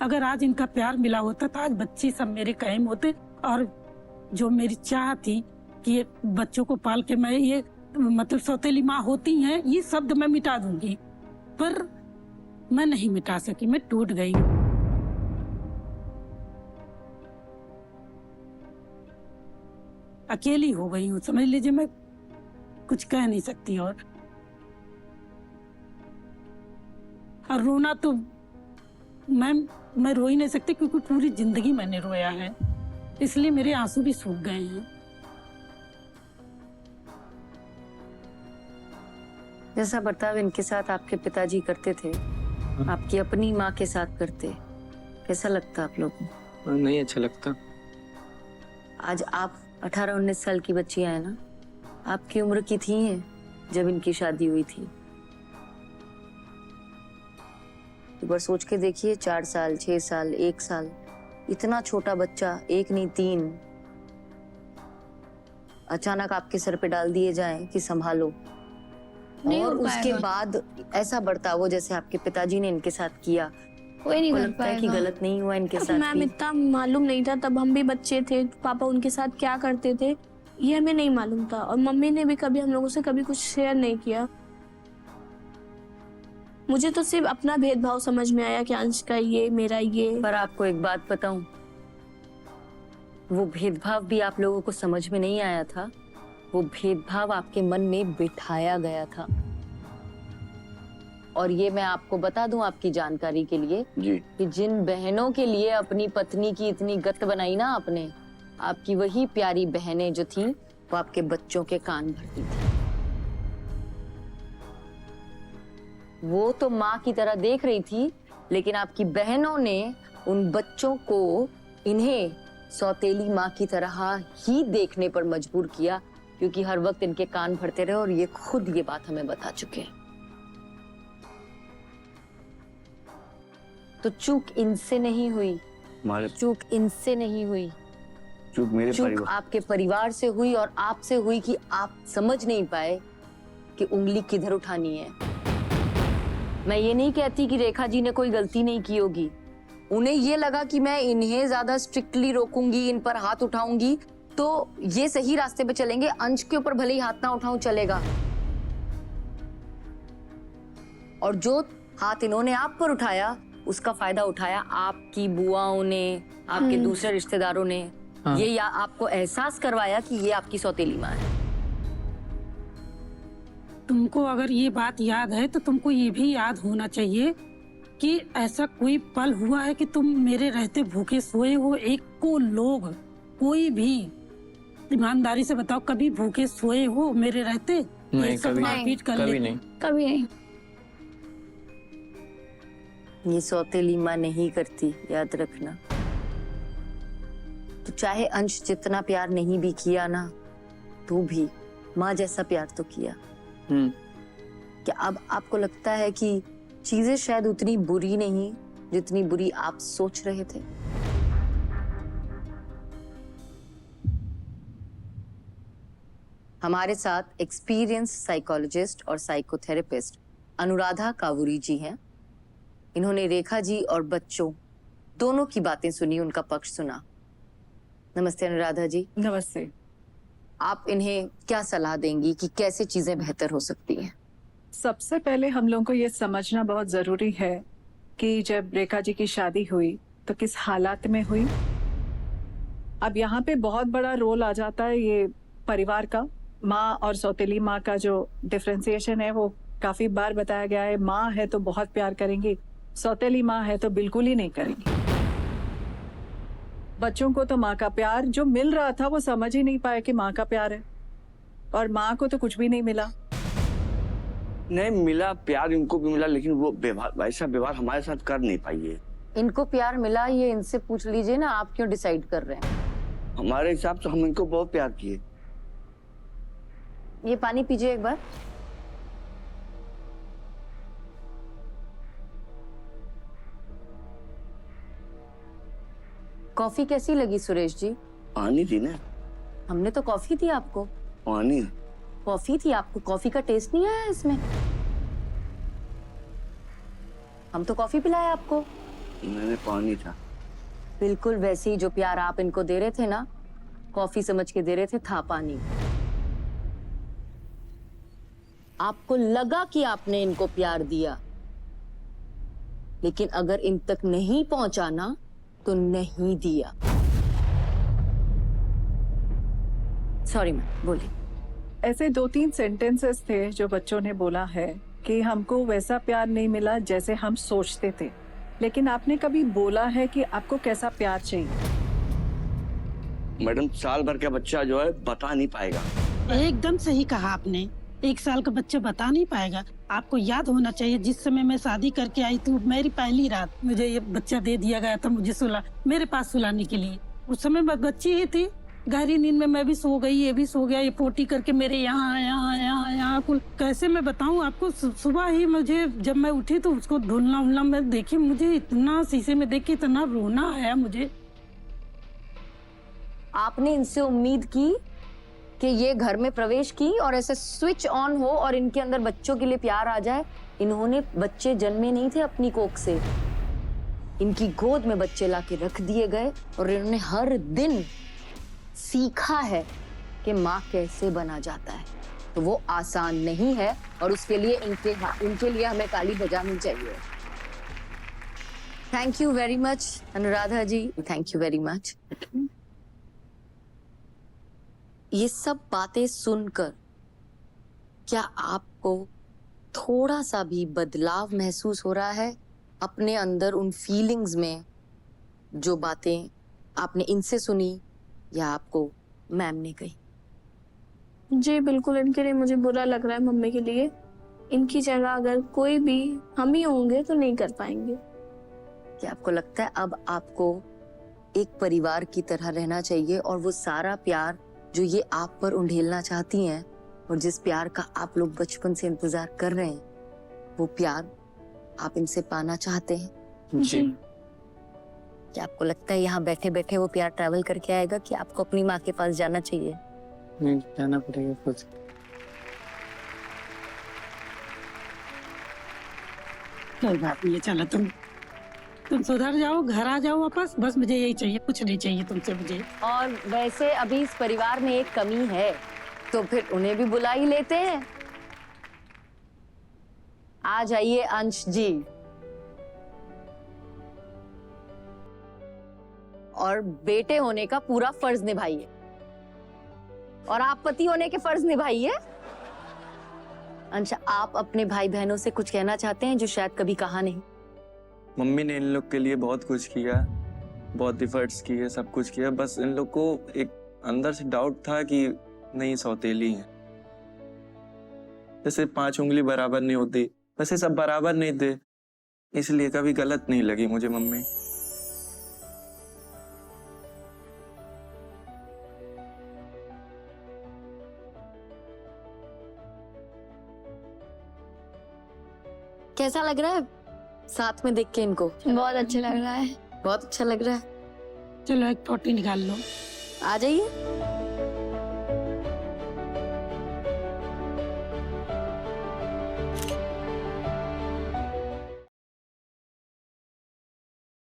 अगर आज इनका प्यार मिला होता तो आज बच्चे सब मेरे कायम होते, और जो मेरी चाह थी कि ये बच्चों को पाल के मैं ये मतलब सौतेली माँ होती हैं, ये शब्द मैं मिटा दूंगी, पर मैं नहीं मिटा सकी, मैं टूट गई। अकेली हो गई हूँ, समझ लीजिए, मैं कुछ कह नहीं सकती। और रोना तो मैं रो ही नहीं सकती, क्योंकि पूरी जिंदगी मैंने रोया है, इसलिए मेरे आंसू भी सूख गए हैं। जैसा बर्ताव इनके साथ आपके पिताजी करते थे, आपकी अपनी माँ के साथ करते, कैसा लगता आप लोगों को? नहीं अच्छा लगता। आज आप 18-19 साल की बच्चियां हैं ना, आपकी उम्र की थी है जब इनकी शादी हुई थी। एक बार सोच के देखिए, 4 साल, 6 साल, 1 साल, इतना छोटा बच्चा, 1 नहीं 3, अचानक आपके सर पे डाल दिए जाएं कि संभालो, और उसके बाद ऐसा बर्ताव हो जैसे आपके पिताजी ने इनके साथ किया। कोई नहीं कर लगता है कि पाएगा। गलत नहीं हुआ इनके साथ मैम भी? इतना मालूम नहीं था, तब हम भी बच्चे थे, पापा उनके साथ क्या करते थे ये हमें नहीं मालूम था, और मम्मी ने भी कभी हम लोगों से कभी कुछ शेयर नहीं किया। मुझे तो सिर्फ अपना भेदभाव समझ में आया कि अंश का ये, मेरा ये। पर आपको एक बात बताऊं, वो भेदभाव भी आप लोगों को समझ में नहीं आया था, वो भेदभाव आपके मन में बिठाया गया था। और ये मैं आपको बता दूं आपकी जानकारी के लिए जी। कि जिन बहनों के लिए अपनी पत्नी की इतनी गत बनाई ना आपने, आपकी वही प्यारी बहनें जो थी वो आपके बच्चों के कान भरती थी। वो तो माँ की तरह देख रही थी, लेकिन आपकी बहनों ने उन बच्चों को इन्हें सौतेली माँ की तरह ही देखने पर मजबूर किया, क्योंकि हर वक्त इनके कान भरते रहे, और ये खुद ये बात हमें बता चुके हैं। तो चूक इनसे नहीं हुई, चूक इनसे नहीं हुई, चूक मेरे चूक आपके परिवार से हुई, और आपसे हुई कि आप समझ नहीं पाए कि उंगली किधर उठानी है। मैं ये नहीं कहती कि रेखा जी ने कोई गलती नहीं की होगी, उन्हें ये लगा कि मैं इन्हें ज्यादा स्ट्रिक्टली रोकूंगी, इन पर हाथ उठाऊंगी तो ये सही रास्ते पे चलेंगे, अंश के ऊपर भले ही हाथ ना उठाऊं चलेगा। और जो हाथ इन्होंने आप पर उठाया, उसका फायदा उठाया आपकी बुआओं ने, आपके दूसरे रिश्तेदारों ने। हाँ। ये आपको एहसास करवाया कि ये आपकी सौतेली माँ है। तुमको अगर ये बात याद है तो तुमको ये भी याद होना चाहिए कि ऐसा कोई पल हुआ है कि तुम मेरे रहते भूखे सोए हो? एक को लोग, कोई भी ईमानदारी से बताओ, कभी भूखे सोए हो मेरे रहते? नहीं, सब मारपीट कर कभी लेते। नहीं। कभी नहीं। ये सौतेली माँ नहीं करती, याद रखना। तो चाहे अंश जितना प्यार नहीं भी किया ना, तो भी माँ जैसा प्यार तो किया। क्या अब आपको लगता है कि चीजें शायद उतनी बुरी नहीं जितनी बुरी आप सोच रहे थे? हमारे साथ एक्सपीरियंस साइकोलॉजिस्ट और साइकोथेरेपिस्ट अनुराधा कावूरी जी हैं। इन्होंने रेखा जी और बच्चों दोनों की बातें सुनी, उनका पक्ष सुना। नमस्ते अनुराधा जी। नमस्ते। आप इन्हें क्या सलाह देंगी कि कैसे चीजें बेहतर हो सकती हैं? सबसे पहले हम लोगों को ये समझना बहुत जरूरी है कि जब रेखा जी की शादी हुई तो किस हालात में हुई। अब यहाँ पे बहुत बड़ा रोल आ जाता है ये परिवार का। माँ और सौतेली माँ का जो डिफरेंशिएशन है वो काफी बार बताया गया है। माँ है तो बहुत प्यार करेंगी, सौतेली माँ है तो बिल्कुल ही नहीं करेंगी। बच्चों को तो माँ का प्यार जो मिल रहा था वो समझ ही नहीं पाया कि माँ का प्यार है, और माँ को तो कुछ भी नहीं मिला। नहीं मिला, प्यार इनको भी मिला, लेकिन वो व्यवहार, वैसा व्यवहार हमारे साथ कर नहीं पाई है। इनको प्यार मिला, ये इनसे पूछ लीजिए ना, आप क्यों डिसाइड कर रहे हैं? हमारे हिसाब से हम इनको बहुत प्यार किए। ये पानी पीजिए एक बार। कॉफी कैसी लगी सुरेश जी? पानी थी ना। हमने तो कॉफी दी आपको। पानी कॉफी थी, आपको कॉफी का टेस्ट नहीं आया इसमें? हम तो कॉफी पिलाए आपको। मैंने पानी था। बिल्कुल वैसे ही जो प्यार आप इनको दे रहे थे ना, कॉफी समझ के दे रहे थे, था पानी। आपको लगा कि आपने इनको प्यार दिया, लेकिन अगर इन तक नहीं पहुंचाना तो नहीं दिया। सॉरी मैम, बोलिए। ऐसे 2-3 सेंटेंसेस थे जो बच्चों ने बोला है कि हमको वैसा प्यार नहीं मिला जैसे हम सोचते थे, लेकिन आपने कभी बोला है कि आपको कैसा प्यार चाहिए? मैडम, साल भर का बच्चा जो है बता नहीं पाएगा। एकदम सही कहा आपने। 1 साल का बच्चा बता नहीं पाएगा। आपको याद होना चाहिए, जिस समय मैं शादी करके आई थी, मेरी पहली रात मुझे ये बच्चा दे दिया गया था, मुझे मेरे पास सुलाने के लिए। उस समय मैं बच्ची ही थी, गहरी नींद में मैं भी सो गई, ये भी सो गया, ये पोटी करके मेरे यहाँ कुल कैसे मैं बताऊं आपको। सुबह ही मुझे जब मैं उठी तो उसको धुलना उलना मैं देखी, मुझे इतना शीशे में देख के इतना रोना आया मुझे। आपने इनसे उम्मीद की कि ये घर में प्रवेश की और ऐसे स्विच ऑन हो और इनके अंदर बच्चों के लिए प्यार आ जाए। इन्होंने बच्चे जन्मे नहीं थे अपनी कोख से, इनकी गोद में बच्चे लाके रख दिए गए और इन्होंने हर दिन सीखा है कि माँ कैसे बना जाता है। तो वो आसान नहीं है और उसके लिए इनके लिए हमें ताली बजानी चाहिए। Thank you very much Anuradha ji, thank you very much. ये सब बातें सुनकर क्या आपको थोड़ा सा भी बदलाव महसूस हो रहा है अपने अंदर, उन फीलिंग्स में जो बातें आपने इनसे सुनी या आपको मैम ने कही? जी बिल्कुल, इनके लिए मुझे बुरा लग रहा है। मम्मी के लिए इनकी जगह अगर कोई भी हम ही होंगे तो नहीं कर पाएंगे। क्या आपको लगता है अब आपको एक परिवार की तरह रहना चाहिए और वो सारा प्यार जो ये आप पर उंडेलना चाहती हैं और जिस प्यार का आप लोग बचपन से इंतजार कर रहे हैं, वो प्यार आप इनसे पाना चाहते हैं? जी। क्या आपको लगता है यहाँ बैठे बैठे वो प्यार ट्रैवल करके आएगा कि आपको अपनी माँ के पास जाना चाहिए? नहीं, जाना पड़ेगा कुछ। कोई बात नहीं है, चलो तुम सुधर जाओ, घर आ जाओ वापस, बस मुझे यही चाहिए, कुछ नहीं चाहिए तुमसे मुझे। और वैसे अभी इस परिवार में एक कमी है, तो फिर उन्हें भी बुला ही लेते हैं। आ जाइए अंश जी, और बेटे होने का पूरा फर्ज निभाइए और आप पति होने के फर्ज निभाइए। अंश, आप अपने भाई बहनों से कुछ कहना चाहते हैं जो शायद कभी कहा नहीं? मम्मी ने इन लोग के लिए बहुत कुछ किया, बहुत एफर्ट्स किए, सब कुछ किया। बस इन लोग को एक अंदर से डाउट था कि नहीं, सौतेली हैं। जैसे 5 उंगली बराबर नहीं होती, वैसे सब बराबर नहीं थे, इसलिए कभी गलत नहीं लगी मुझे मम्मी। कैसा लग रहा है साथ में देख के इनको? बहुत अच्छा लग रहा है। बहुत अच्छा लग रहा है। चलो एक फोटो निकाल लो। आ जाइए।